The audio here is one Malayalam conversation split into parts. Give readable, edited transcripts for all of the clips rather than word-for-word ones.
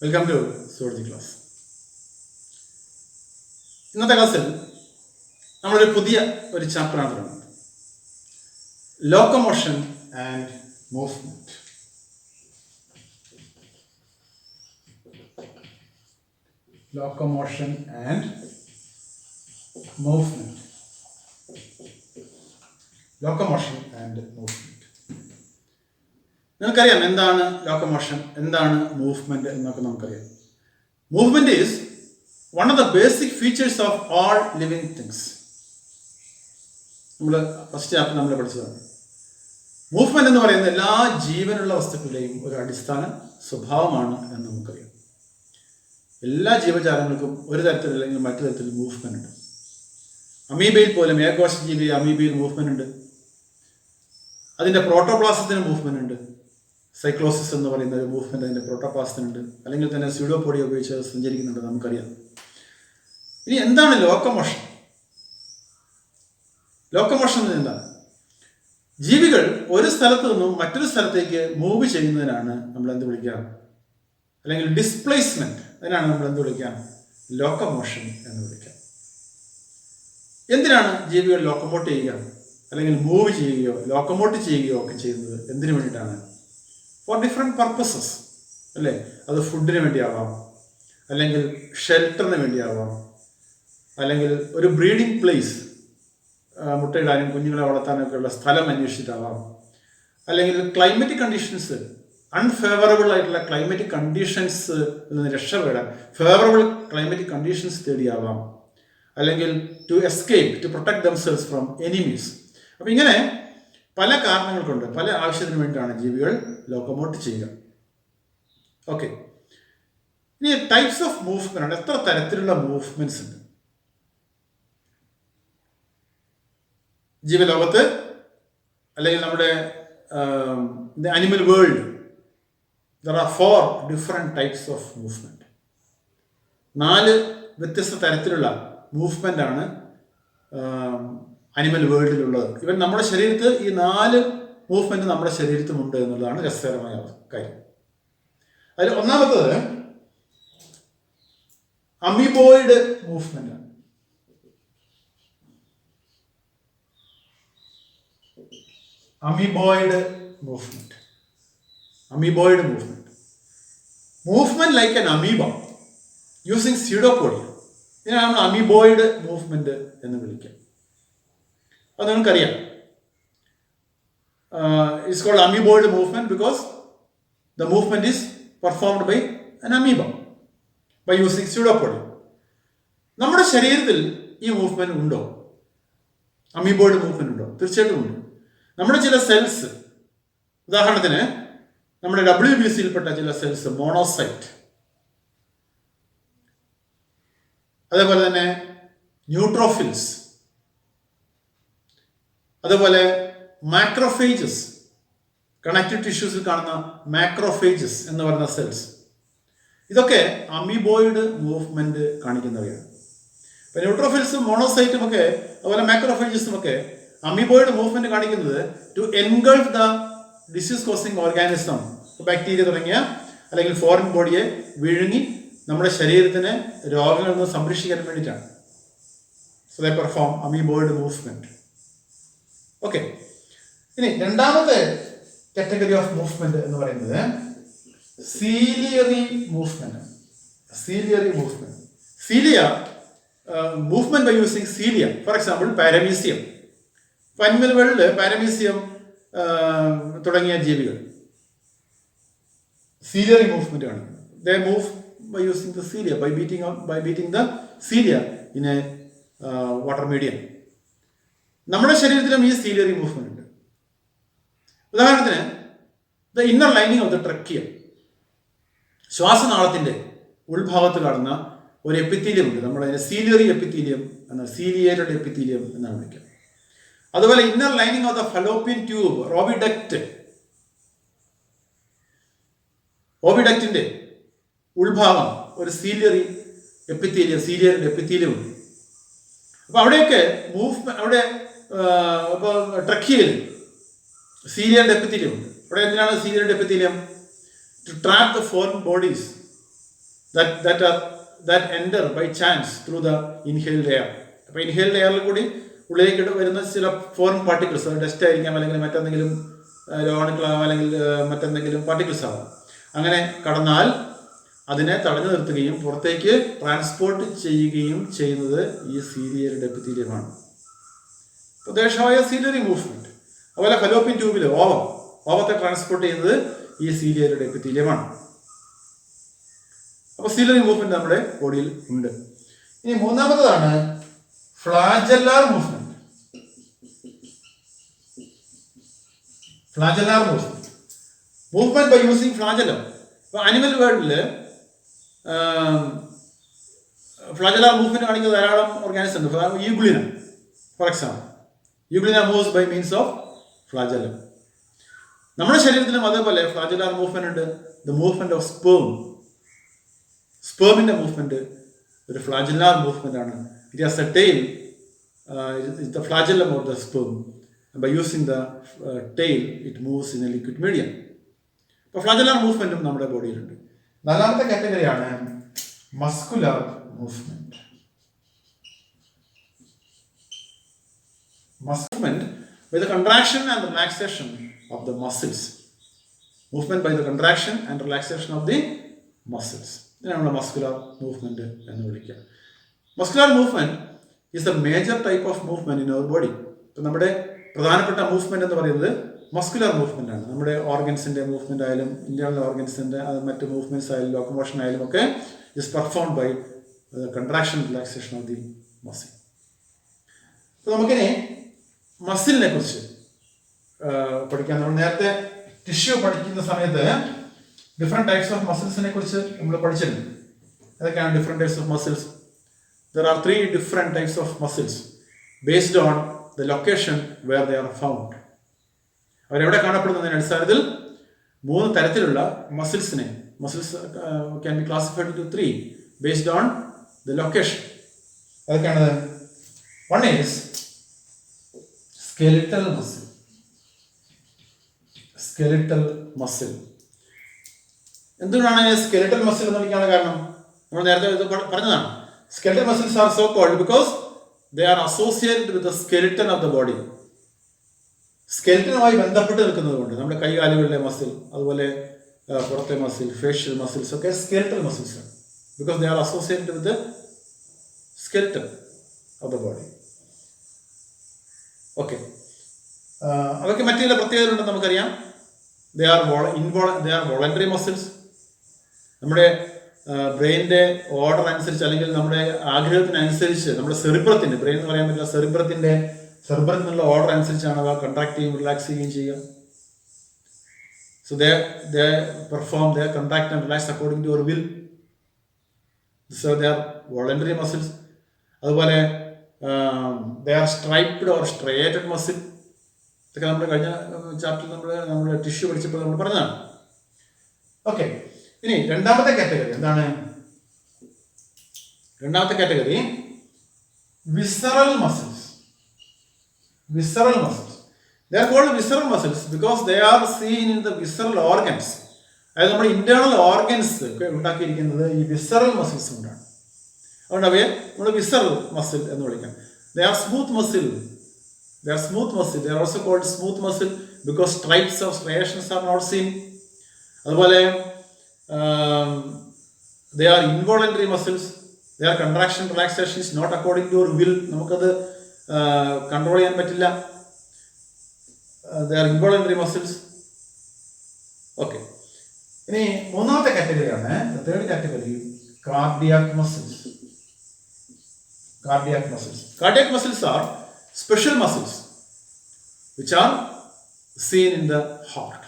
Welcome to സുവർജി class. ഇന്നത്തെ ക്ലാസ്സിൽ നമ്മളൊരു പുതിയ ചാപ്റ്ററാണ് തുടങ്ങുന്നത്. Locomotion and movement. Locomotion and movement. Locomotion and movement. നിങ്ങൾക്കറിയാം എന്താണ് ലോക്കോമോഷൻ, എന്താണ് മൂവ്മെന്റ് എന്നൊക്കെ നമുക്കറിയാം. Movement is one of the basic features of all living things. നമ്മൾ ഫസ്റ്റ് ചാപ്റ്റർ നമ്മൾ പഠിച്ചതാണ്. മൂവ്മെന്റ് എന്ന് പറയുന്നത് എല്ലാ ജീവനുള്ള വസ്തുക്കളുടെയും ഒരു അടിസ്ഥാന സ്വഭാവമാണ് എന്ന് നമുക്കറിയാം. എല്ലാ ജീവജാലങ്ങൾക്കും ഒരു തരത്തിലല്ലെങ്കിൽ മറ്റു തരത്തിൽ മൂവ്മെന്റ് ഉണ്ട്. അമീബയിൽ പോലും ഏകോശ ജീവി അമീബയിൽ മൂവ്മെന്റ് ഉണ്ട്. അതിൻ്റെ പ്രോട്ടോപ്ലാസത്തിന് മൂവ്മെന്റ് ഉണ്ട്. സൈക്ലോസിസ് എന്ന് പറയുന്ന ഒരു മൂവ്മെന്റ് അതിൻ്റെ പ്രോട്ടോപ്ലാസത്തിനുണ്ട്. അല്ലെങ്കിൽ തന്നെ സ്യൂഡോപോഡിയ ഉപയോഗിച്ച് സഞ്ചരിക്കുന്നുണ്ട്, നമുക്കറിയാം. ഇനി എന്താണ് ലോക്കോമോഷൻ? ലോക്കോമോഷൻ എന്താണ്? ജീവികൾ ഒരു സ്ഥലത്ത് നിന്നും മറ്റൊരു സ്ഥലത്തേക്ക് മൂവ് ചെയ്യുന്നതിനാണ് നമ്മൾ എന്ത് വിളിക്കാം, അല്ലെങ്കിൽ ഡിസ്പ്ലേസ്മെന്റ്, അതിനാണ് നമ്മൾ എന്ത് വിളിക്കാം, ലോക്കോമോഷൻ എന്ന് വിളിക്കാം. എന്തിനാണ് ജീവികൾ ലോക്കോമോട്ട് ചെയ്യുക അല്ലെങ്കിൽ മൂവ് ചെയ്യുകയോ ലോക്കോമോട്ട് ചെയ്യുകയോ ഒക്കെ ചെയ്യുന്നത്? എന്തിനു വേണ്ടിയിട്ടാണ്? ഫോർ ഡിഫറെൻറ്റ് പർപ്പസസ് അല്ലേ. അത് ഫുഡിന് വേണ്ടിയാവാം, അല്ലെങ്കിൽ ഷെൽട്ടറിന് വേണ്ടിയാവാം, അല്ലെങ്കിൽ ഒരു ബ്രീഡിംഗ് പ്ലേസ്, മുട്ടയിടാനും കുഞ്ഞുങ്ങളെ വളർത്താനൊക്കെ ഉള്ള സ്ഥലം അന്വേഷിച്ചിട്ടാവാം, അല്ലെങ്കിൽ ക്ലൈമറ്റിക് കണ്ടീഷൻസ്, അൺഫേവറബിൾ ആയിട്ടുള്ള ക്ലൈമറ്റിക് കണ്ടീഷൻസ് നിന്ന് രക്ഷപ്പെടാൻ ഫേവറബിൾ ക്ലൈമറ്റിക് കണ്ടീഷൻസ് തേടിയാവാം, അല്ലെങ്കിൽ to escape, to protect themselves from enemies. അപ്പം ഇങ്ങനെ പല കാരണങ്ങൾ കൊണ്ട് പല ആവശ്യത്തിന് വേണ്ടിയിട്ടാണ് ജീവികൾ ലോക്കോമോട്ട് ചെയ്യുക. ഓക്കെ, ഇനി ടൈപ്സ് ഓഫ് മൂവ്മെന്റ് ആണ്. എത്ര തരത്തിലുള്ള മൂവ്മെന്റ്സ് ഉണ്ട് ജീവലോകത്ത്, അല്ലെങ്കിൽ നമ്മുടെ animal world? There are 4 different types of movement. 4 വ്യത്യസ്ത തരത്തിലുള്ള മൂവ്മെന്റ് ആണ് അനിമൽ വേൾഡിലുള്ളത്. ഇവൻ നമ്മുടെ ശരീരത്ത് ഈ 4 മൂവ്മെന്റ് നമ്മുടെ ശരീരത്തിലുണ്ട് എന്നുള്ളതാണ് രസകരമായ കാര്യം. അതിൽ ഒന്നാമത്തത് അമീബോയിഡ് മൂവ്മെന്റ് ആണ്. Amoeboid movement. Amoeboid movement. Movement like an amoeba using pseudopodia. ഇതിനാണ് നമ്മൾ അമീബോയിഡ് മൂവ്മെന്റ് എന്ന് വിളിക്കുക. അത് നിങ്ങൾക്കറിയാം. It's called amoeboid movement because the movement is performed by an amoeba by using pseudopodia. നമ്മുടെ ശരീരത്തിൽ ഈ മൂവ്മെന്റ് ഉണ്ടോ? അമീബോയിഡ് മൂവ്മെന്റ് ഉണ്ടോ? തീർച്ചയായിട്ടും ഉണ്ട്. നമ്മുടെ ചില സെൽസ്, ഉദാഹരണത്തിന് നമ്മുടെ WBCയിൽപ്പെട്ട ചില സെൽസ്, മോണോസൈറ്റ്, അതേപോലെ തന്നെ ന്യൂട്രോഫിൽസ്, അതുപോലെ മാക്രോഫേജസ്, കണക്റ്റീവ് ടിഷ്യൂസിൽ കാണുന്ന മാക്രോഫേജസ് എന്ന് പറയുന്ന സെൽസ്, ഇതൊക്കെ അമീബോയിഡ് മൂവ്മെന്റ് കാണിക്കുന്നവയാണ്. ഇപ്പം ന്യൂട്രോഫിൽസും മോണോസൈറ്റും ഒക്കെ അതുപോലെ മാക്രോഫേജസും ഒക്കെ അമീബോയിഡ് മൂവ്മെന്റ് കാണിക്കുന്നത് to engulf the disease causing organism, bacteria തുടങ്ങിയ അല്ലെങ്കിൽ ഫോറിൻ ബോഡിയെ വിഴുങ്ങി നമ്മുടെ ശരീരത്തിന് രോഗങ്ങളിൽ നിന്ന് സംരക്ഷിക്കാൻ വേണ്ടിയിട്ടാണ്. So they perform amoeboid movement. Okay, ഇനി രണ്ടാമത്തെ കാറ്റഗറി ഓഫ് മൂവ്മെന്റ് എന്ന് പറയുന്നത് ciliary movement. Ciliary movement. Cilia movement by using cilia. For example paramecium. Animal വേൾഡിൽ പാരമീസിയം തുടങ്ങിയ ജീവികൾ സീലിയറി മൂവ്മെന്റ് ആണ്. They move by using the cilia, by beating the cilia in a water medium. നമ്മുടെ ശരീരത്തിലും ഈ സീലിയറി മൂവ്മെന്റ് ഉണ്ട്. ഉദാഹരണത്തിന് the inner lining of the trachea, ശ്വാസനാളത്തിന്റെ ഉൾഭാഗത്ത് കാണുന്ന ഒരു എപ്പിത്തീലിയം ഉണ്ട്. നമ്മളതിനെ സീലിയറി എപ്പിത്തീലിയം എന്ന സീലിയേറ്റഡ് എപ്പിത്തീലിയം എന്നാണ് വിളിക്കുക. അതുപോലെ inner lining of the fallopian tube, oviduct, ഓവിഡക്റ്റിന്റെ ഉൾഭാഗം ഒരു സീലിയറി എപ്പിത്തീലിയം, സീലിയറിന്റെ എപ്പിത്തീലിയം ഉണ്ട്. അപ്പൊ അവിടെയൊക്കെ അവിടെ ഇപ്പോൾ ട്രക്കിയയിൽ സീലിയറിന്റെ എപ്പിത്തീലിയം ഉണ്ട്. അവിടെ എന്തിനാണ് സീലിയറിന്റെ epithelium? To trap the foreign bodies that enter by chance through the inhaled air. അപ്പോൾ ഇൻഹെയിൽഡ് എയറിൽ കൂടി ഉള്ളിലേക്ക് വരുന്ന ചില ഫോറിൻ പാർട്ടിക്കിൾസ്, ഡസ്റ്റ് ആയിരിക്കാം, അല്ലെങ്കിൽ മറ്റെന്തെങ്കിലും രോഗാണുക്കളാകാം, അല്ലെങ്കിൽ മറ്റെന്തെങ്കിലും പാർട്ടിക്കിൾസ് ആകാം. അങ്ങനെ കടന്നാൽ അതിനെ തടഞ്ഞു നിർത്തുകയും പുറത്തേക്ക് ട്രാൻസ്പോർട്ട് ചെയ്യുകയും ചെയ്യുന്നത് ഈ സീലിയറി എപ്പിത്തീലിയമാണ്. പ്രദേശമായ സീലിയറി മൂവ്മെന്റ്. അതുപോലെ ഫലോപ്പിൻ ട്യൂബിൽ ഓവത്തെ ട്രാൻസ്പോർട്ട് ചെയ്യുന്നത് ഈ സീലിയറി എപ്പിത്തീലിയമാണ്. അപ്പോൾ സീലിയറി മൂവ്മെന്റ് നമ്മുടെ ബോഡിയിൽ ഉണ്ട്. ഇനി മൂന്നാമത്തതാണ് flagellar movement. Flagellar movement by using flagellum. ഇപ്പൊ അനിമൽ വേൾഡിൽ ഫ്ലാജെല്ലാർ മൂവ്മെന്റ് കാണിക്കുന്ന ധാരാളം ഓർഗാനിസം ഉണ്ട്. Euglena for example, euglena moves by means of flagellum. നമ്മുടെ ശരീരത്തിലും അതേപോലെ ഫ്ലാജെല്ലാർ മൂവ്മെന്റ് ഉണ്ട്. ദ മൂവ്മെന്റ് ഓഫ് സ്പേമിന്റെ മൂവ്മെന്റ് ഒരു ഫ്ലാജെല്ലാർ മൂവ്മെന്റ് ആണ്. It has a tail, the flagellum of the sperm. By using the tail, it moves in a liquid medium. അപ്പോൾ ഫ്ലാജെല്ലാർ മൂവ്മെന്റും നമ്മുടെ ബോഡിയിലുണ്ട്. നാലാമത്തെ കാറ്റഗറിയാണ് muscular movement. Movement by the contraction and relaxation of the muscles. Movement by the contraction and relaxation of the muscles. ഇതിനാണ് മസ്കുലർ മൂവ്മെന്റ് എന്ന് വിളിക്കുക. Muscular movement is a major type of movement in our body. ഇപ്പം നമ്മുടെ പ്രധാനപ്പെട്ട മൂവ്മെന്റ് എന്ന് പറയുന്നത് മസ്കുലർ മൂവ്മെന്റ് ആണ്. നമ്മുടെ ഓർഗൻസിന്റെ മൂവ്മെന്റ് ആയാലും ഇന്റേണൽ ഓർഗൻസിന്റെ മറ്റ് മൂവ്മെന്റ്സ് ആയാലും ലോക്കോമോഷൻ ആയാലും ഒക്കെ is performed by contraction relaxation of the muscle. അപ്പോൾ നമുക്കിനി മസിലിനെ കുറിച്ച് പഠിക്കാം. നമ്മൾ നേരത്തെ ടിഷ്യൂ പഠിക്കുന്ന സമയത്ത് ഡിഫറെന്റ് ടൈപ്സ് ഓഫ് മസിൽസിനെ കുറിച്ച് നമ്മൾ പഠിച്ചിട്ടുണ്ട്. അതൊക്കെയാണ് different types of muscles. There are 3 different types of muscles based on the location where they are found. അവരെവിടെ കാണപ്പെടുന്നതിന് അടിസ്ഥാനത്തിൽ 3 തരത്തിലുള്ള muscles can be classified into 3 based on the location. അതൊക്കെയാണ്. One is skeletal muscle. Skeletal muscle. എന്തുകൊണ്ടാണ് സ്കെലിറ്റൽ മസിൽ എന്ന് വിളിക്കാനുള്ള കാരണം? നമ്മൾ നേരത്തെ പറഞ്ഞതാണ്. Skeletal muscles are so called because they are associated with the skeleton of the body. സ്കെലിറ്റനുമായി ബന്ധപ്പെട്ട് നിൽക്കുന്നത് കൊണ്ട് നമ്മുടെ കൈകാലുകളിലെ മസിൽ, അതുപോലെ പുറത്തെ മസിൽ, ഫേഷ്യൽ മസിൽസ് ഒക്കെ സ്കെലിറ്റൽ മസിൽസ് ആണ്. Because they are associated with skeleton of the body. Okay, അതൊക്കെ മറ്റു ചില പ്രത്യേകതകളുണ്ടെന്ന് നമുക്കറിയാം. They are voluntary muscles. നമ്മുടെ ബ്രെയിനിന്റെ ഓർഡർ അനുസരിച്ച്, അല്ലെങ്കിൽ നമ്മുടെ ആഗ്രഹത്തിനനുസരിച്ച്, നമ്മുടെ സെറിബ്രത്തിന്റെ, ബ്രെയിൻ എന്ന് പറയാൻ പറ്റില്ല, സെറിബ്രത്തിനുള്ള ഓർഡർ അനുസരിച്ചാണ് അവ കൺട്രാക്ട് ചെയ്യുകയും റിലാക്സ് ചെയ്യുകയും ചെയ്യുക. So they contract and relax according to your will. So they are voluntary muscles. അതുപോലെ they are striped or striated muscle. ഇതൊക്കെ നമ്മൾ കഴിഞ്ഞ ചാപ്റ്ററിൽ നമ്മുടെ ടിഷ്യൂ പഠിച്ചപ്പോൾ നമ്മൾ പറഞ്ഞതാണ്. ഓക്കെ, ഇനി രണ്ടാമത്തെ കാറ്റഗറി എന്താണ്? രണ്ടാമത്തെ category visceral muscles. Visceral muscles. They are called visceral muscles because they are seen in the visceral organs. അതായത് നമ്മുടെ ഇന്റേണൽ ഓർഗൻസ് ഒക്കെ ഉണ്ടാക്കിയിരിക്കുന്നത് ഈ വിസറൽ മസിൽസ് കൊണ്ടാണ്. അതുകൊണ്ട് അവയെ നമ്മൾ വിസറൽ മസിൽ എന്ന് വിളിക്കാം. They are smooth muscle. They are also called smooth muscle because stripes or striations are not seen. അതുപോലെ they are involuntary muscles. Their contraction relaxation is not according to your will. നമുക്കത് കൺട്രോൾ ചെയ്യാൻ പറ്റില്ല. They are involuntary muscles. Okay, ഇനി മൂന്നാമത്തെ കാറ്റഗറിയാണ്, third category, cardiac muscles. Cardiac muscles are special muscles which are seen in the heart.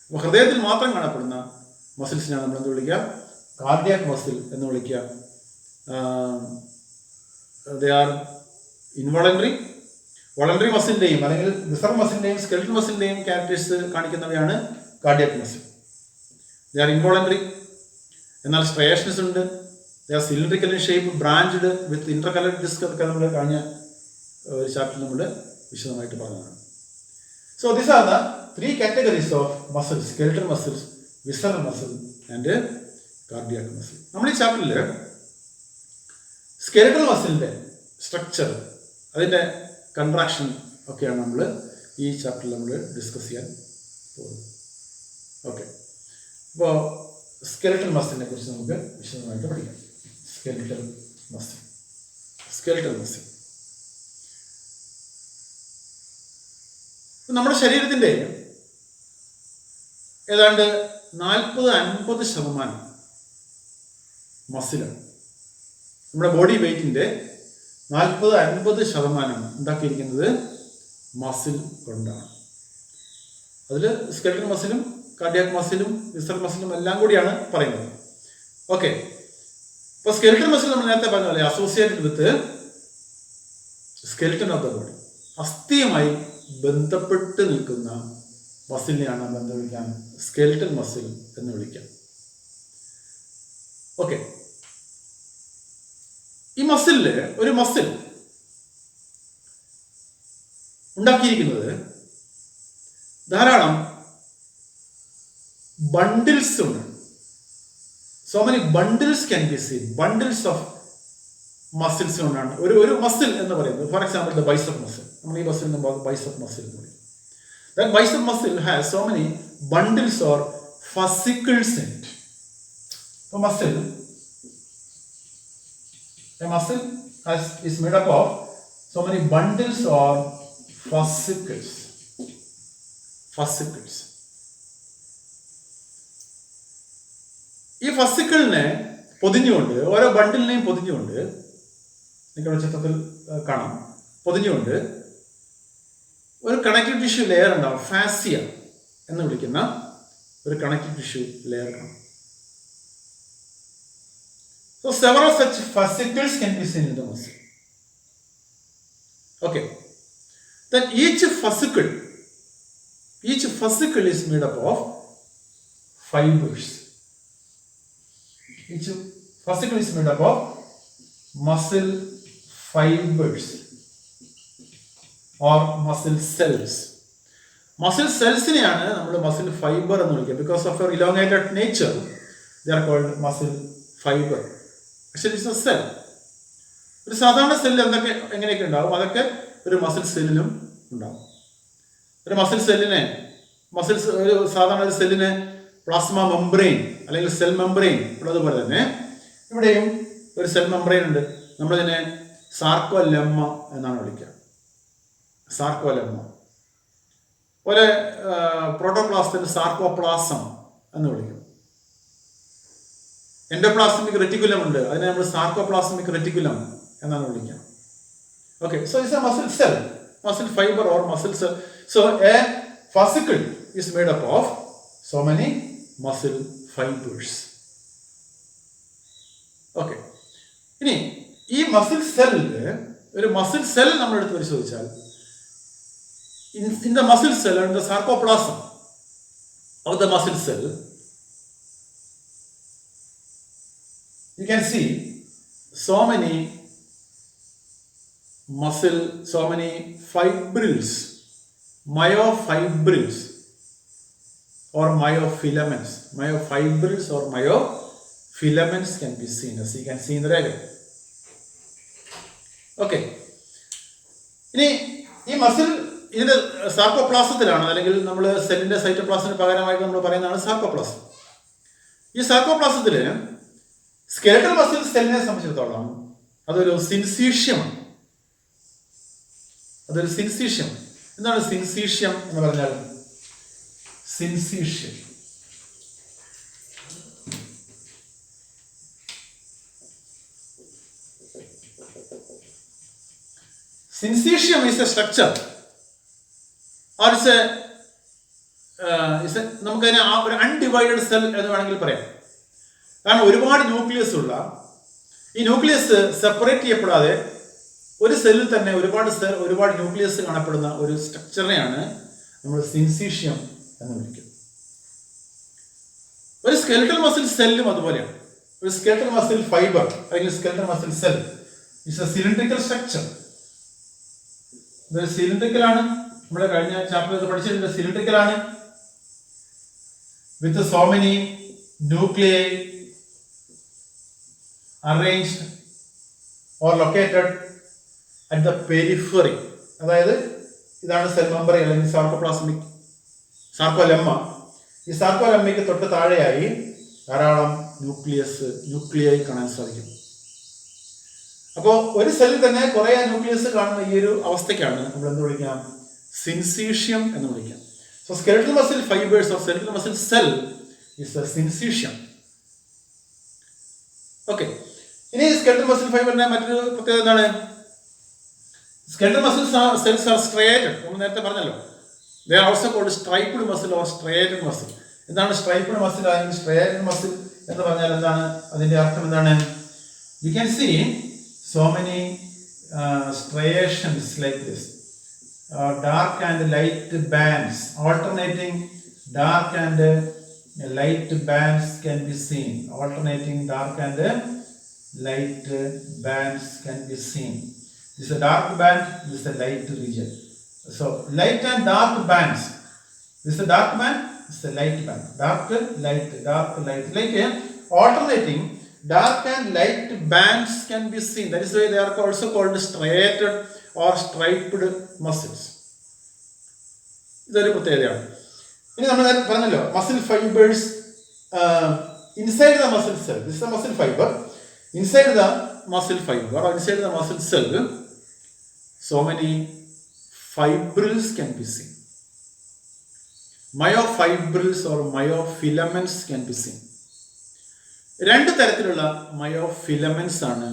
അപ്പോൾ ഹൃദയത്തിൽ മാത്രം കാണപ്പെടുന്ന മസിൽസിനാണ് നമ്മൾ എന്ത് വിളിക്കുക? കാർഡിയാക് മസിൽ എന്ന് വിളിക്കുക. They are ഇൻവോളണ്ടറി, വോളണ്ടറി മസിലിന്റെയും അല്ലെങ്കിൽ വിസറൽ മസിലിന്റെയും സ്കെലിറ്റൽ മസിലിന്റെയും ക്യാരക്ടേഴ്സ് കാണിക്കുന്നവയാണ് cardiac muscle. They are involuntary, എന്നാൽ സ്ട്രയേഷൻസ് ഉണ്ട്. They are cylindrical in shape, branched with intercalated disc. ഒക്കെ നമ്മൾ കഴിഞ്ഞ ഒരു ചാപ്റ്ററിൽ നമ്മൾ വിശദമായിട്ട് പറഞ്ഞതാണ്. So these are the 3 categories of muscles: skeletal muscles, visceral muscle and cardiac muscle. നമ്മൾ ഈ ചാപ്റ്ററിൽ സ്കെലിറ്റൽ മസിലിൻ്റെ സ്ട്രക്ചർ, അതിൻ്റെ കൺട്രാക്ഷൻ ഒക്കെയാണ് നമ്മൾ ഈ ചാപ്റ്ററിൽ നമ്മൾ ഡിസ്കസ് ചെയ്യാൻ പോകുന്നത്. ഓക്കെ, അപ്പോൾ സ്കെലിറ്റൽ മസിലിനെ കുറിച്ച് നമുക്ക് വിശദമായിട്ട് പഠിക്കാം. സ്കെലിറ്റൽ മസിൽ നമ്മുടെ ശരീരത്തിൻ്റെ ഏതാണ്ട് 40-50% മസിലാണ്. നമ്മുടെ ബോഡി വെയ്റ്റിൻ്റെ 40-50% ഉണ്ടാക്കിയിരിക്കുന്നത് മസിൽ കൊണ്ടാണ്. അതിൽ സ്കെലിറ്റൽ മസിലും കാർഡിയാക് മസിലും വിസറൽ മസിലും എല്ലാം കൂടിയാണ് പറയുന്നത്. ഓക്കെ, അപ്പോൾ സ്കെലിറ്റൽ മസിൽ നമ്മൾ നേരത്തെ പറഞ്ഞ പോലെ associated with skeleton of the body, അസ്ഥിയുമായി ബന്ധപ്പെട്ട് നിൽക്കുന്ന മസിലിനെയാണ് നമ്മൾ എന്താ വിളിക്കാം? സ്കെലിറ്റൽ മസിൽ എന്ന് വിളിക്കാം. ഓക്കെ, ഈ മസിലില് ഒരു മസിൽ ഉണ്ടാക്കിയിരിക്കുന്നത് ധാരാളം ബണ്ടിൽസ് ഉണ്ട്. So many bundles can be scene. Bundles of muscles കൊണ്ടാണ് ഒരു മസിൽ എന്ന് പറയുന്നത്. For example the bicep muscle. നമ്മൾ ഈ മസിലിന് ബൈസെപ് മസിൽ എന്ന് പറയും. That bicep muscle has so many bundles or fascicles in it. A muscle is made up of so many bundles or fascicles. ഈ ഫസിക്കിളിനെ പൊതിഞ്ഞുകൊണ്ട്, ഓരോ ബണ്ടിലിനെയും പൊതിഞ്ഞുകൊണ്ട്, നിങ്ങളുടെ ചിത്രത്തിൽ കാണാം, പൊതിഞ്ഞുകൊണ്ട് ഒരു കണക്റ്റീവ് ടിഷ്യൂ ലെയർ ഉണ്ടാവും. ഫാസിയ എന്ന് വിളിക്കുന്ന ഒരു കണക്റ്റീവ് ടിഷ്യൂ ലെയർ കാണും. So several such fascicles can be seen in the muscle. Okay, then each fascicle is made up of fibers. Each fascicle is made up of muscle fibers or muscle cells. Muscle cells-നെയാണ് നമ്മൾ muscle fiber എന്ന് വിളിക്കുക. Because of their elongated nature, they are called muscle fiber. Actually, it's a cell. ഒരു സാധാരണ സെല്ല് എങ്ങനെയൊക്കെ ഉണ്ടാവും, അതൊക്കെ ഒരു മസിൽ സെല്ലിലും ഉണ്ടാവും. ഒരു മസിൽ സെല്ലിനെ ഒരു സാധാരണ ഒരു സെല്ലിന് പ്ലാസ്മ മെംബ്രെയിൻ അല്ലെങ്കിൽ സെൽ മെംബ്രെയിൻ ഉള്ളതുപോലെ തന്നെ ഇവിടെയും ഒരു സെൽ മെംബ്രെയിൻ ഉണ്ട്. നമ്മളിതിനെ സാർക്കോലെമ്മ എന്നാണ് വിളിക്കുക. സാർക്കോലെമ്മ പോലെ പ്രോട്ടോപ്ലാസത്തിന് സാർക്കോപ്ലാസം എന്ന് വിളിക്കും. എൻഡോപ്ലാസ്മിക് റെറ്റിക്കുലം ഉണ്ട്, അതിനെ നമ്മൾ സാർക്കോപ്ലാസ്മിക് റെറ്റിക്കുലം എന്നാണ് വിളിക്കുക. Okay, so it's a muscle cell, muscle fibre or muscle cell. So a fascicle is made up of so many muscle fibres. Okay, ഇനി ഈ മസിൽ സെല്ലില് ഒരു മസിൽ സെൽ നമ്മൾ എടുത്ത് പരിശോധിച്ചാൽ, in the muscle cell and the sarcoplasm of the muscle cell, you can see so many fibrils, myofibrils or myofilaments. Myofibrils or myofilaments can be seen, as you can see in the diagram. Okay, ഇനി ഈ മസിൽ ഇതിന്റെ സാർക്കോപ്ലാസത്തിലാണ്, അല്ലെങ്കിൽ നമ്മൾ സെല്ലിന്റെ സൈറ്റോപ്ലാസത്തിന് പകരമായിട്ട് നമ്മൾ പറയുന്നതാണ് സാർക്കോപ്ലാസം. ഈ സാർക്കോപ്ലാസത്തില് സ്കെലിറ്റൽ മസിൽ സെല്ലിനെ സംബന്ധിച്ചിടത്തോളം അതൊരു സിൻസീഷ്യമാണ്. എന്താണ് സിൻസീഷ്യം എന്ന് പറഞ്ഞാൽ? Syncytium is a structure or നമുക്കതിനെ ഒരു അൺഡിവൈഡഡ് സെൽ എന്ന് വേണമെങ്കിൽ പറയാം. കാരണം ഒരുപാട് ന്യൂക്ലിയസ് ഉള്ള ഈ ന്യൂക്ലിയസ് സെപ്പറേറ്റ് ചെയ്യപ്പെടാതെ ഒരു സെല്ലിൽ തന്നെ ഒരുപാട് ന്യൂക്ലിയസ് കാണപ്പെടുന്ന ഒരു സ്ട്രക്ചറിനെയാണ് നമ്മൾ സിൻസീഷ്യം എന്ന് വിളിക്കുന്നത്. ഒരു സ്കെലിറ്റൽ മസിൽ സെല്ലും അതുപോലെയാണ്. ഒരു സ്കെലിറ്റൽ മസിൽ ഫൈബർ അല്ലെങ്കിൽ skeletal muscle cell it's a cylindrical structure. ഇത് സിലിണ്ടറിക്കലാണ്. നമ്മുടെ കഴിഞ്ഞ ചാപ്റ്ററിൽ പഠിച്ചിട്ടുണ്ട്. സിലിണ്ടറിക്കലാണ് with so many nuclei arranged or located at the periphery. അതായത് ഇതാണ് സെൽ മെമ്പറി അല്ലെങ്കിൽ സാർക്കോപ്ലാസ്മിക് സാർക്കോലെമ്മ. ഈ സാർക്കോലെമ്മയ്ക്ക് തൊട്ട് താഴെയായി ധാരാളം ന്യൂക്ലിയൈ കാണാൻ സാധിക്കും. അപ്പോൾ ഒരു സെല്ലിൽ തന്നെ കുറേ ന്യൂക്ലിയസ് കാണുന്ന ഈ ഒരു അവസ്ഥയ്ക്കാണ് നമ്മൾ എന്ത് വിളിക്കാം? സിൻസീഷ്യം എന്ന് വിളിക്കാം. So skeletal muscle fibres of skeletal muscle cell is a syncytium. Okay, ഇനി സ്കെലറ്റൽ മസിൽ ഫൈബറിന്റെ മറ്റൊരു പ്രത്യേകത എന്താണ്? Skeletal muscle cells are striated. നമ്മൾ നേരത്തെ പറഞ്ഞല്ലോ, they are also called striped muscle or striated muscle. എന്താണ് സ്ട്രൈപ്ഡ് മസിൽ അല്ലെങ്കിൽ സ്ട്രേറ്റഡ് മസിൽ എന്ന് പറഞ്ഞാൽ എന്താണ്? അതിന്റെ അർത്ഥം എന്താണ്? You can see so many striations like this, dark and light bands, alternating dark and light bands can be seen. Alternating dark and light bands can be seen. This is a dark band, this is a light region. So light and dark bands. This is a dark band, this is a light band. Dark light, like alternating dark and light bands can be seen. That is why they are also called striated or striped muscles. ഇതൊരു പ്രത്യേകതയാണ്. ഇനി നമ്മൾ പറഞ്ഞല്ലോ muscle fibres inside the muscle cell. This is the muscle fibre. Inside the muscle fibre or inside the muscle cell, so many fibrils can be seen. Myofibrils or myofilaments can be seen. രണ്ട് തരത്തിലുള്ള മയോഫിലമെന്റ്സ് ആണ്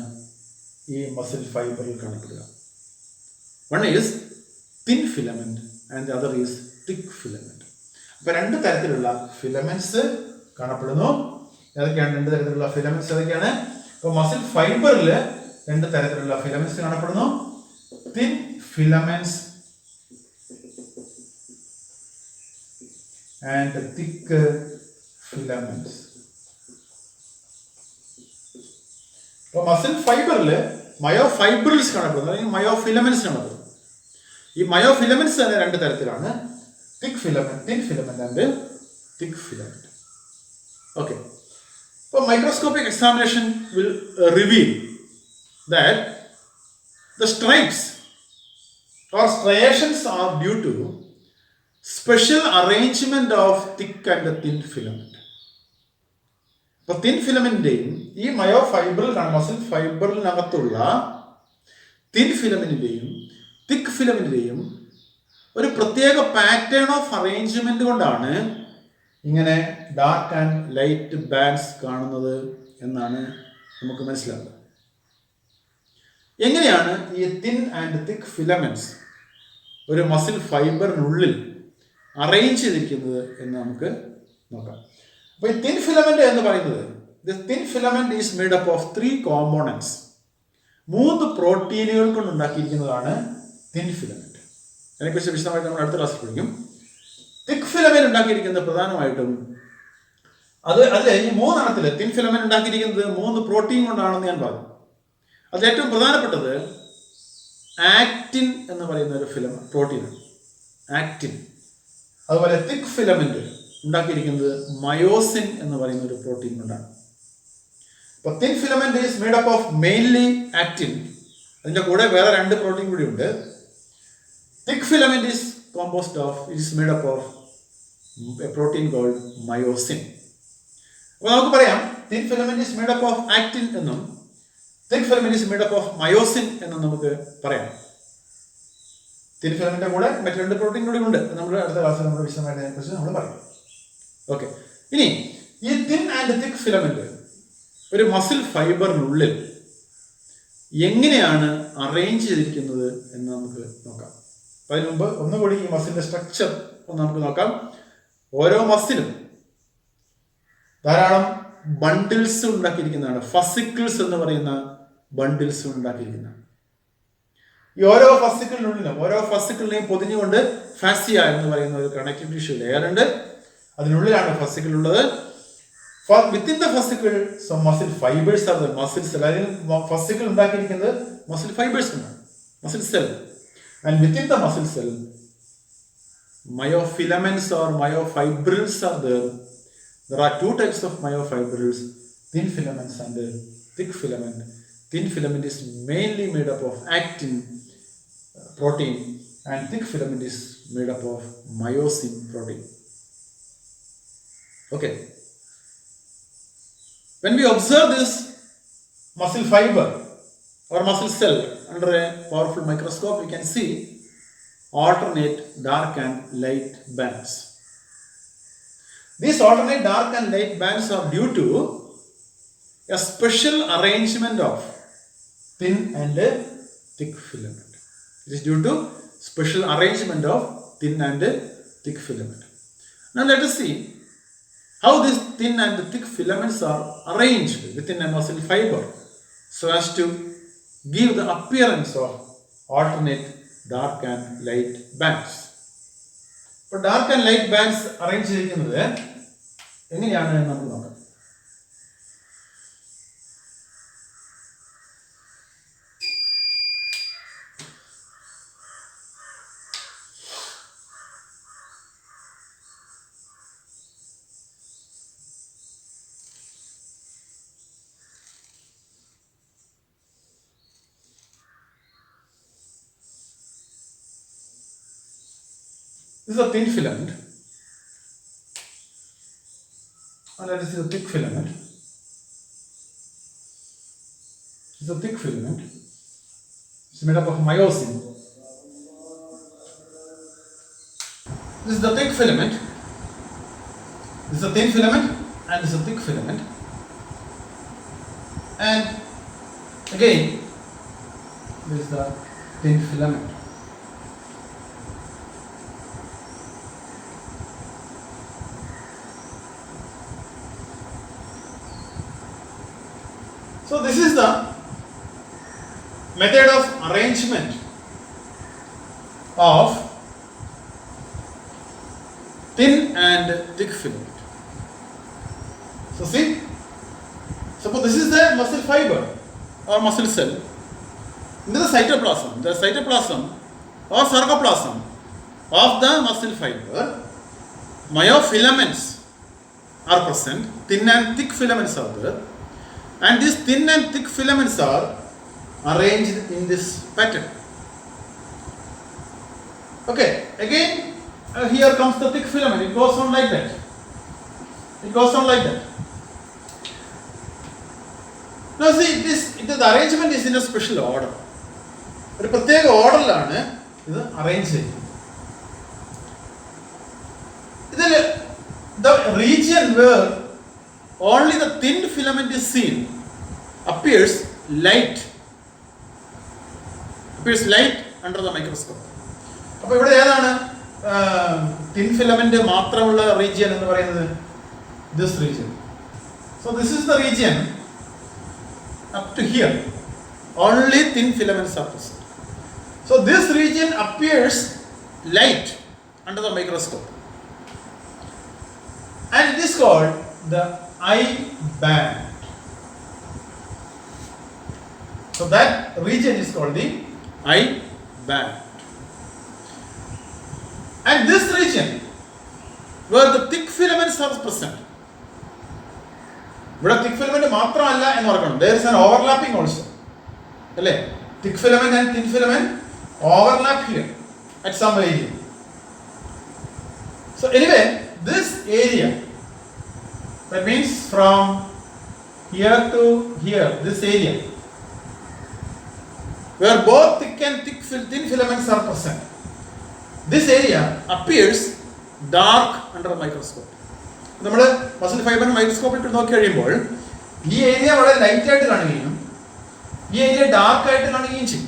ഈ മസിൽ ഫൈബറിൽ കാണപ്പെടുക. One is thin filament and the other is thick filament. അപ്പൊ രണ്ട് തരത്തിലുള്ള ഫിലമെന്റ്സ് കാണപ്പെടുന്നു. ഏതൊക്കെയാണ് രണ്ട് തരത്തിലുള്ള ഫിലമെന്റ്സ്? ഏതൊക്കെയാണ്? ഇപ്പൊ മസിൽ ഫൈബറിൽ രണ്ട് തരത്തിലുള്ള ഫിലമെന്റ്സ് കാണപ്പെടുന്നു. Thin filaments and thick filaments. അപ്പോൾ മസിൽ ഫൈബറിൽ മയോഫൈബ്രിൽസ് കാണപ്പെടുന്നു, അല്ലെങ്കിൽ മയോഫിലമെന്റ്സ് കാണപ്പെടുന്നു. ഈ മയോഫിലമെന്റ്സ് തന്നെ രണ്ട് തരത്തിലാണ്, thin filament and thick filament. Okay, അപ്പോൾ microscopic examination will reveal that the stripes or striations are due to special arrangement of thick and thin filament. അപ്പോൾ തിൻ ഫിലമെന്റിന്റെയും ഈ മയോഫൈബറിൽ മസിൽ ഫൈബറിനകത്തുള്ള തിൻ ഫിലമെന്റിന്റെയും തിക്ക് ഫിലമെന്റിന്റെയും ഒരു പ്രത്യേക പാറ്റേൺ ഓഫ് അറേഞ്ച്മെന്റ് കൊണ്ടാണ് ഇങ്ങനെ ഡാർക്ക് ആൻഡ് ലൈറ്റ് ബാൻഡ്സ് കാണുന്നത് എന്നാണ് നമുക്ക് മനസ്സിലാവുന്നത്. എങ്ങനെയാണ് ഈ തിൻ ആൻഡ് തിക്ക് ഫിലമെന്റ്സ് ഒരു മസിൽ ഫൈബറിനുള്ളിൽ അറേഞ്ച് ചെയ്തിരിക്കുന്നത് എന്ന് നമുക്ക് നോക്കാം. അപ്പോൾ ഈ തിൻ ഫിലമെന്റ് എന്ന് പറയുന്നത്, the thin filament is made up of 3 components. 3 പ്രോട്ടീനുകൾ കൊണ്ട് ഉണ്ടാക്കിയിരിക്കുന്നതാണ് തിൻ ഫിലമെന്റ്. അതിനെക്കുറിച്ച് വിശദമായിട്ട് നമ്മൾ അടുത്ത ക്ലാസ്സിൽ പഠിക്കും. തിക്ക് ഫിലമെന്റ് ഉണ്ടാക്കിയിരിക്കുന്നത് പ്രധാനമായിട്ടും അതിൽ ഈ 3 എണ്ണത്തിൽ തിൻ ഫിലമെന്റ് ഉണ്ടാക്കിയിരിക്കുന്നത് 3 പ്രോട്ടീൻ കൊണ്ടാണെന്ന് ഞാൻ പറഞ്ഞു. അതിൽ ഏറ്റവും പ്രധാനപ്പെട്ടത് ആക്റ്റിൻ എന്ന് പറയുന്ന ഒരു പ്രോട്ടീനാണ്, ആക്റ്റിൻ. അതുപോലെ തിക്ക് ഫിലമെന്റ് ഉണ്ടാക്കിയിരിക്കുന്നത് മയോസിൻ എന്ന് പറയുന്ന ഒരു പ്രോട്ടീൻ കൊണ്ടാണ്. അപ്പോൾ thin filament is made up of mainly actin. അതിൻ്റെ കൂടെ വേറെ 2 പ്രോട്ടീൻ കൂടി ഉണ്ട്. Thick filament is made up of a protein called myosin. അപ്പോൾ നമുക്ക് പറയാം thin filament is made up of actin എന്നും thin filament is made up of myosin എന്നും നമുക്ക് പറയാം. തിൻ ഫിലമെന്റിന്റെ കൂടെ മറ്റ് 2 പ്രോട്ടീൻ കൂടി ഉണ്ട്. നമ്മൾ അടുത്ത ക്ലാസ്സിൽ നമ്മൾ വിശദമായിട്ട് അതിനെക്കുറിച്ച് നമ്മൾ പറയും. ഓക്കെ, ഇനി ഈ തിൻ ആൻഡ് തിക്ക് ഫിലമെന്റ് ഒരു മസിൽ ഫൈബറിനുള്ളിൽ എങ്ങനെയാണ് അറേഞ്ച് ചെയ്തിരിക്കുന്നത് എന്ന് നമുക്ക് നോക്കാം. അപ്പം അതിന് മുമ്പ് ഒന്നുകൂടി ഈ മസിലിന്റെ സ്ട്രക്ചർ ഒന്ന് നമുക്ക് നോക്കാം. ഓരോ മസിലും ധാരാളം ബണ്ടിൽസ് ഉണ്ടാക്കിയിരിക്കുന്നതാണ്, ഫസിക്കിൾസ് എന്ന് പറയുന്ന ബണ്ടിൽസ് ഉണ്ടാക്കിയിരിക്കുന്നതാണ്. ഈ ഓരോ ഫസിക്കിളിനെയും പൊതിഞ്ഞുകൊണ്ട് ഫാസിയ എന്ന് പറയുന്ന ഒരു കണക്റ്റീവ് ടിഷ്യൂ ലെയർ ഉണ്ട്. അതിനുള്ളിലാണ് ഫസിക്കിൾ ഉള്ളത്. Within the fascicle muscle fibres are the muscle cell. അതിൽ ഫസിക്കിൾ ഉണ്ടാക്കിയിരിക്കുന്നത് മസിൽ ഫൈബേഴ്സ് ആണ്, muscle cell. And within the muscle cell myofilaments or myofibrils are there. There are 2 types of myofibrils, thin filaments and thick filament. Thin filament is mainly made up of actin protein, and thick filament is made up of myosin protein. Okay. When we observe this muscle fiber or muscle cell under a powerful microscope, we can see alternate dark and light bands. These alternate dark and light bands are due to a special arrangement of thin and thick filament. It is due to special arrangement of thin and thick filament. Now let us see how these thin and thick filaments are arranged within a muscle fiber so as to give the appearance of alternate dark and light bands. But dark and light bands arrange ചെയ്തിരിക്കുന്നത് എങ്ങനെയാണ് എന്ന് നമുക്ക് നോക്കാം. This is a thin filament, and that is a thick filament. This is a thick filament. It's made up of myosin. This is the thick filament. This is a thin filament, and this is a thick filament. And again, this is the thin filament. So this is the method of arrangement of thin and thick filament. So see, suppose this is the muscle fiber or muscle cell. This is the cytoplasm. The cytoplasm or sarcoplasm of the muscle fiber, myofilaments are present, thin and thick filaments are there. And these thin and thick filaments are arranged in this pattern. Okay, again here comes the thick filament. It goes on like that. It goes on like that. Now see, the arrangement is in a special order. ഒരു പ്രത്യേക ഓർഡറിലാണ് ഇത് അറേഞ്ച് ചെയ്യുന്നത്. ഇതിൽ the region where only the thin filament is seen appears light under the microscope. അപ്പോൾ ഇവിടെ ഏതാണ് thin filament മാത്രമുള്ള region എന്ന് പറയുന്നത്? This region. So this is the region up to here. Only thin filaments are present. So this region appears light under the microscope, and it is called the eye band. So that region is called the eye band. And this region where the thick filaments are present. But thick filament മാത്രമല്ല എന്ന് ഓർക്കണം. There is an overlapping also. അല്ലേ? Thick filament and thin filament overlap here at some area. So anyway, this area, that means from here to here, this area, where both thin filaments are present, this area appears dark under a microscope. നമ്മൾ മസിൽ ഫൈബറിന്റെ മൈക്രോസ്കോപ്പിൽ ഇട്ട് നോക്കി കഴിയുമ്പോൾ ഈ ഏരിയ വളരെ ലൈറ്റ് ആയിട്ട് കാണുകയും ഈ ഏരിയ ഡാർക്ക് ആയിട്ട് കാണുകയും ചെയ്യും.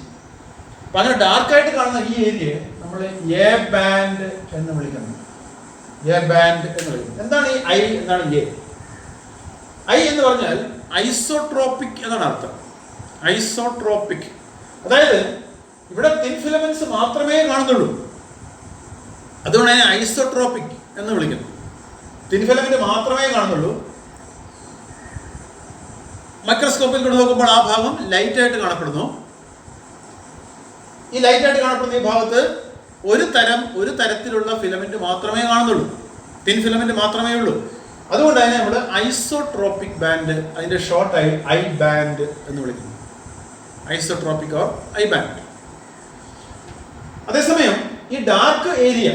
അപ്പം അങ്ങനെ ഡാർക്ക് ആയിട്ട് കാണുന്ന ഈ ഏരിയയെ നമ്മൾ എ ബാൻഡ് എന്ന് വിളിക്കുന്നു. എ ബാൻഡ് എന്ന് വിളിക്കുന്നു. എന്താണ് ഈ ഐ? എന്താണ് എ? ഐ എന്ന് പറഞ്ഞാൽ ഐസോട്രോപിക് എന്നാണ് അർത്ഥം. ഐസോട്രോപിക്, അതായത് ഇവിടെ തിൻ ഫിലമെന്റ്സ് മാത്രമേ കാണുന്നുള്ളൂ. അതുകൊണ്ട് അതിനെ ഐസോട്രോപിക് എന്ന് വിളിക്കുന്നു. തിൻ ഫിലമെന്റ് മാത്രമേ കാണുന്നുള്ളൂ. മൈക്രോസ്കോപ്പിൽ കൊണ്ട് നോക്കുമ്പോൾ ആ ഭാഗം ലൈറ്റായിട്ട് കാണപ്പെടുന്നു. ഈ ലൈറ്റായിട്ട് കാണപ്പെടുന്ന ഈ ഭാഗത്ത് ഒരു തരത്തിലുള്ള ഫിലമെന്റ് മാത്രമേ കാണുന്നുള്ളൂ. തിൻ ഫിലമെന്റ് മാത്രമേ ഉള്ളൂ. അതുകൊണ്ട് തന്നെ നമ്മൾ ഐസോട്രോപിക് ബാൻഡ്, അതിൻ്റെ ഷോർട്ട് ഐ ബാൻഡ് എന്ന് വിളിക്കുന്നു. Isotropic or I band. അതേസമയം ഈ ഡാർക്ക് ഏരിയ,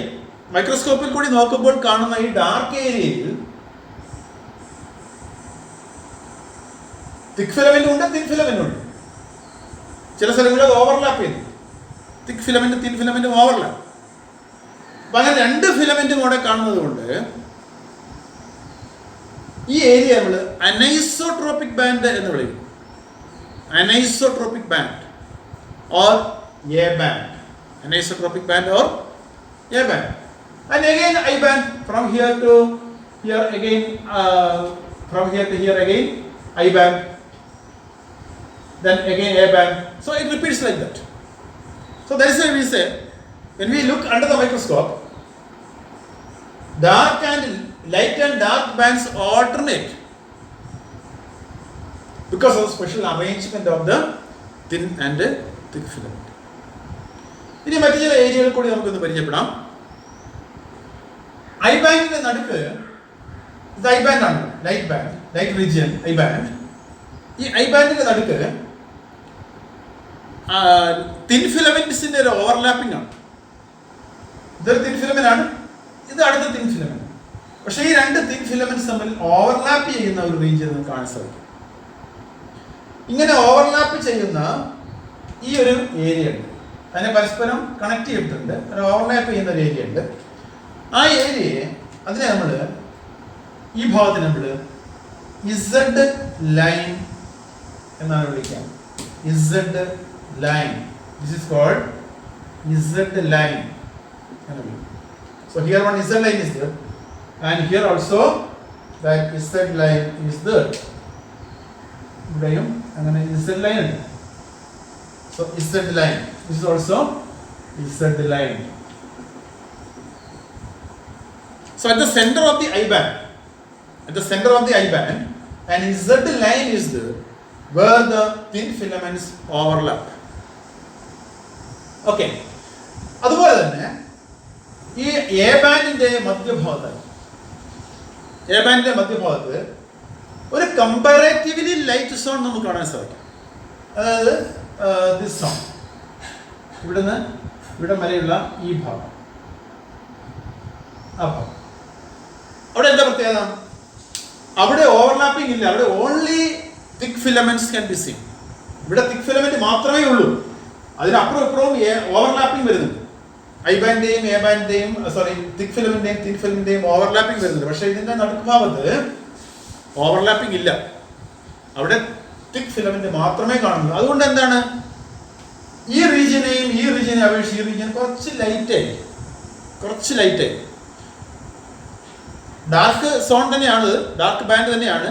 മൈക്രോസ്കോപ്പിൽ കൂടി നോക്കുമ്പോൾ കാണുന്ന ഈ ഡാർക്ക് ഏരിയയിൽ തിക് ഫിലമെന്റ് ഉണ്ട്, തിൻ ഫിലമെന്റ് ഉണ്ട്. ചില സ്ഥലങ്ങളിൽ അത് ഓവർലാപ്പ് ചെയ്യുന്നു. Thick filament, thin filament overlap. അപ്പൊ അങ്ങനെ രണ്ട് ഫിലമെന്റും കൂടെ കാണുന്നത് കൊണ്ട് ഈ ഏരിയ നമ്മൾ അനൈസോട്രോപിക് ബാൻഡ് എന്ന് വിളിക്കും. Anisotropic band or A band. Anisotropic band or A band. And again I band from here to here again, from here to here again I band, then again A band. So it repeats like that. So that is why we say when we look under the microscope, dark and light and dark bands alternate because of the special arrangement of the thin and thick filament. ഇനി മറ്റു ചില ഏരിയകൾ കൂടി നമുക്കൊന്ന് പരിചയപ്പെടാം. ഐ ബാൻഡിന്റെ നടുക്ക് ഇത് ഐ ബാൻഡ് ആണ്, light band, light region I band. ഈ ഐ ബാൻഡിന്റെ നടുക്ക് തിൻ ഫിലമെന്റ്സിന്റെ ഒരു ഓവർലാപ്പിംഗ് ആണ്. ഇതൊരു തിൻ ഫിലമെന്റ് ആണ്, ഇത് അടുത്ത തിൻ ഫിലമെന്റ്. പക്ഷേ ഈ രണ്ട് തിൻ ഫിലമെന്റ്സ് തമ്മിൽ ഓവർലാപ്പ് ചെയ്യുന്ന ഒരു റീജിയൻ നമുക്ക് കാണാൻ സാധിക്കും. ഇങ്ങനെ ഓവർലാപ്പ് ചെയ്യുന്ന ഈ ഒരു ഏരിയ ഉണ്ട്, അതിനെ പരസ്പരം കണക്ട് ചെയ്തിട്ടുണ്ട്, ഒരു ഓവർലാപ്പ് ചെയ്യുന്ന ഒരു ഏരിയ ഉണ്ട്. ആ ഏരിയയെ അതിനെ നമ്മൾ ഈ ഭാഗത്തിന് നമ്മൾ ഇസഡ് ലൈൻ എന്നാണ് വിളിക്കുക. Z line, this is called Z line. So here one Z line is there, and here also that Z line is there. ഇവിടെയും അങ്ങനെ Z line ഉണ്ട്. So Z line, this is also Z line. So at the center of the I band, at the center of the I band, an Z line is there where the thin filaments overlap. Okay. അതുപോലെ തന്നെ ഈ എ ബാൻഡിന്റെ മധ്യഭാഗത്ത്, എ ബാൻഡിന്റെ മധ്യഭാഗത്ത് ഒരു കമ്പാരേറ്റീവ്ലി ലൈറ്റ് സോൺ നമുക്ക് കാണാൻ സാധിക്കും. അതായത് ദിസ് സോൺ, ഇവിടുന്ന് ഇവിടെ വരെയുള്ള ഈ ഭാഗം, ആ ഭാഗം. അവിടെ എന്താ പ്രത്യേകത? അവിടെ ഓവർലാപ്പിംഗ് ഇല്ല, അവിടെ only thick filaments can be seen. ഇവിടെ തിക് ഫിലമെന്റ് മാത്രമേ ഉള്ളൂ, അതിനപ്പുറം ഇപ്പുറവും ഓവർലാപ്പിംഗ് വരുന്നുണ്ട്. ഐ ബാൻഡിന്റെയും എ ബാൻഡിന്റെയും തിക് ഫിലമെന്റിന്റെയും തിൻ ഫിലമെന്റിന്റെയും ഓവർലാപ്പിംഗ് വരുന്നുണ്ട്. പക്ഷെ ഇതിന്റെ നടുഭാഗത്ത് ഓവർലാപ്പിംഗ് ഇല്ല, അവിടെ തിക് ഫിലമെന്റ് മാത്രമേ കാണുന്നുള്ളൂ. അതുകൊണ്ട് എന്താണ്, ഈ റീജിയനെയും ഈ റീജിയനെ അപേക്ഷിച്ച് ഈ റീജിയൻ കുറച്ച് ലൈറ്റായി, കുറച്ച് ലൈറ്റായി. ഡാർക്ക് സോൺ തന്നെയാണ്, ഡാർക്ക് ബാൻഡ് തന്നെയാണ്.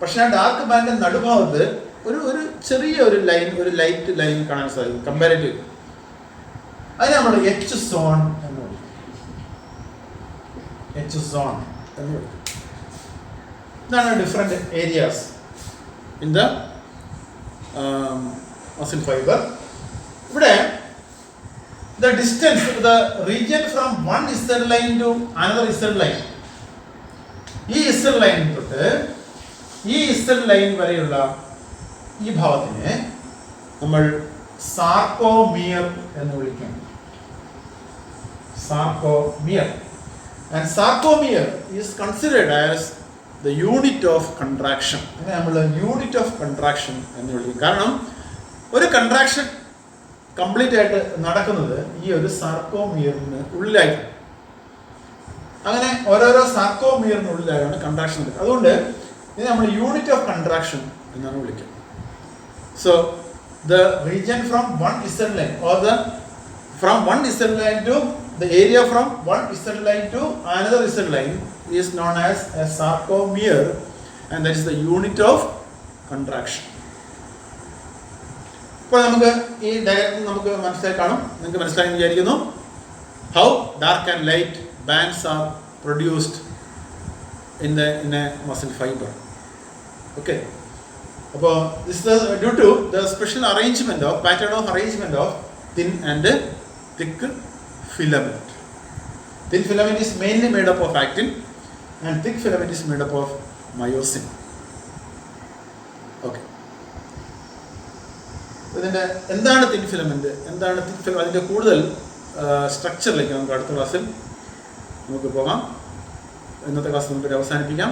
പക്ഷെ ആ ഡാർക്ക് ബാൻഡിന്റെ നടുഭാഗത്ത് ഒരു ചെറിയ ഒരു ലൈൻ, ഒരു ലൈറ്റ് ലൈൻ കാണാൻ സാധിക്കും കമ്പാരറ്റീവ്. അതിന് നമ്മൾ എച്ച് സോൺ എന്ന് വിളിക്കും. എച്ച് സോൺ എന്ന് വിളിക്കും. ഇതാണ് different areas in the muscle fibre. ഇവിടെ the distance, the region from one Z line to another Z line, ഈ Z ലൈൻ തൊട്ട് ഈ Z ലൈൻ വരെയുള്ള ഈ ഭാഗത്തിനെ നമ്മൾ സാർക്കോമിയർ എന്ന് വിളിക്കും. Sarcomere. And sarcomere is considered as the unit of contraction. അങ്ങനെ നമ്മൾ യൂണിറ്റ് ഓഫ് കൺട്രാക്ഷൻ എന്ന് വിളിക്കും. കാരണം ഒരു കൺട്രാക്ഷൻ കംപ്ലീറ്റ് ആയിട്ട് നടക്കുന്നത് ഈ ഒരു സാർക്കോമിയറിന് ഉള്ളിലായിട്ട്. അങ്ങനെ ഓരോരോ സാർക്കോമിയറിനുള്ളിലായാണ് കൺട്രാക്ഷൻ നടക്കുന്നത്. അതുകൊണ്ട് ഇത് നമ്മൾ യൂണിറ്റ് ഓഫ് കൺട്രാക്ഷൻ എന്നാണ് വിളിക്കുന്നത്. So the region from one Z line or the from one Z line to the area from one Z line to another Z line is known as a sarcomere, and that is the unit of contraction. ഇപ്പോൾ നമുക്ക് ഈ ഡയഗ്രം നമുക്ക് മനസ്സിലായി കാണും, നിങ്ങൾക്ക് മനസ്സിലായി വിചാരിക്കുന്നു. How dark and light bands are produced in a muscle fiber. Okay. അപ്പോൾ this is due to the special arrangement of pattern of arrangement of thin and thick filament. Thin filament is mainly made up of actin, and thick filament is made up of myosin. Okay, ഇതിൻ്റെ എന്താണ് തിൻ ഫിലമെന്റ്, എന്താണ് തിക് ഫിലമെന്റ്, അതിൻ്റെ കൂടുതൽ സ്ട്രക്ചറിലേക്ക് നമുക്ക് അടുത്ത ക്ലാസ്സിൽ നമുക്ക് പോകാം. ഇന്നത്തെ ക്ലാസ് നമുക്ക് അവസാനിപ്പിക്കാം.